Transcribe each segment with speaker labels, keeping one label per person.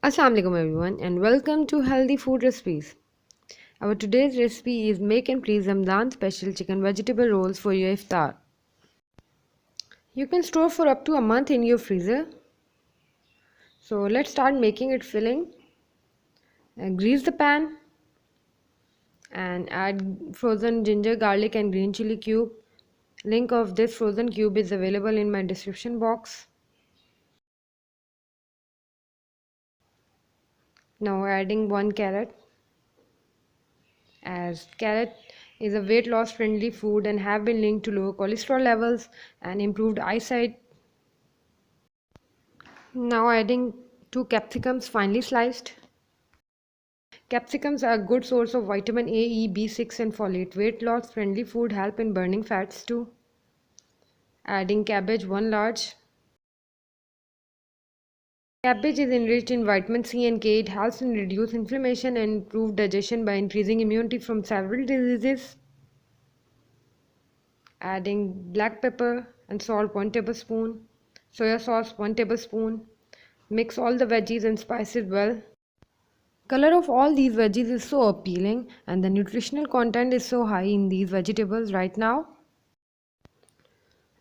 Speaker 1: Assalamu alaikum everyone and welcome to Healthy Food Recipes. Our today's recipe is make and please Ramadan special chicken vegetable rolls for your iftar. You can store for up to a month in your freezer. So let's start making it filling. Grease the pan and add frozen ginger, garlic and green chili cube. Link of this frozen cube is available in my description box. Now adding 1 carrot, as carrot is a weight loss friendly food and have been linked to lower cholesterol levels and improved eyesight. Now adding 2 capsicums finely sliced. Capsicums are a good source of vitamin A, E, B6 and folate. Weight loss friendly food help in burning fats too. Adding cabbage 1 large. Cabbage is enriched in vitamin C and K. It helps in reduce inflammation and improve digestion by increasing immunity from several diseases. Adding black pepper and salt 1 tablespoon. Soya sauce 1 tablespoon. Mix all the veggies and spices well. Color of all these veggies is so appealing and the nutritional content is so high in these vegetables right now.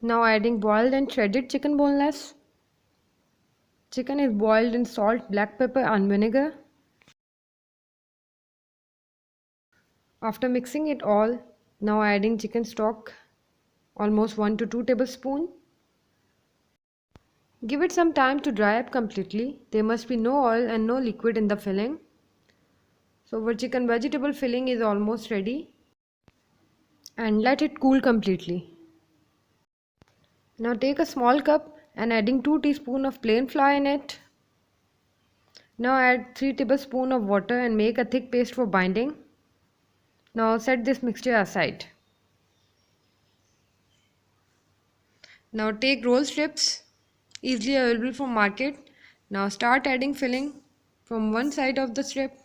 Speaker 1: Now adding boiled and shredded chicken boneless. Chicken is boiled in salt, black pepper and vinegar. After mixing it all, now adding chicken stock, almost 1 to 2 tablespoons. Give it some time to dry up completely. There must be no oil and no liquid in the filling. So our chicken vegetable filling is almost ready. And let it cool completely. Now take a small cup and adding 2 teaspoons of plain flour in it. Now add 3 tablespoons of water and make a thick paste for binding. Now set this mixture aside. Now take roll strips easily available from market. Now start adding filling from one side of the strip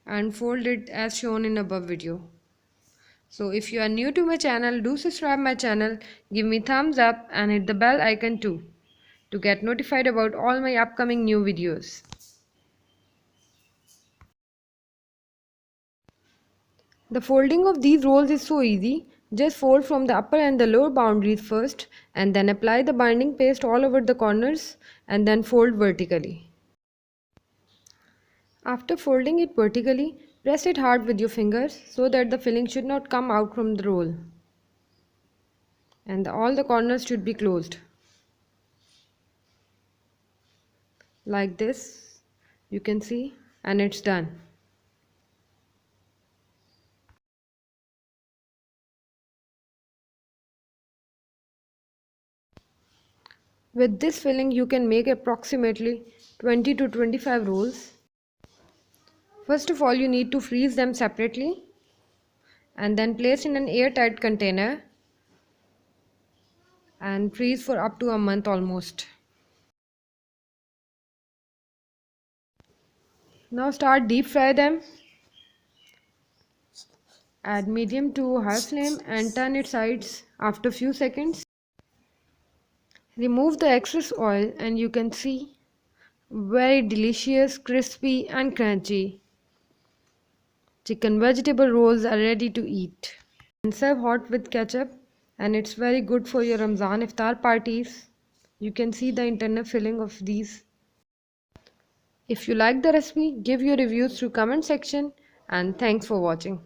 Speaker 1: and fold it as shown in above video. So if you are new to my channel, do subscribe my channel, give me thumbs up and hit the bell icon too to get notified about all my upcoming new videos. The folding of these rolls is so easy. Just fold from the upper and the lower boundaries first and then apply the binding paste all over the corners and then fold vertically. After folding it vertically, press it hard with your fingers so that the filling should not come out from the roll. And all the corners should be closed. Like this, you can see, and it's done. With this filling, you can make approximately 20 to 25 rolls. First of all, you need to freeze them separately and then place in an airtight container and freeze for up to a month almost. Now start deep fry them. Add medium to high flame and turn its sides after few seconds. Remove the excess oil and you can see very delicious, crispy and crunchy chicken vegetable rolls are ready to eat. And serve hot with ketchup, and it's very good for your Ramzan iftar parties. You can see the internal filling of these. If you like the recipe, give your reviews through comment section and thanks for watching.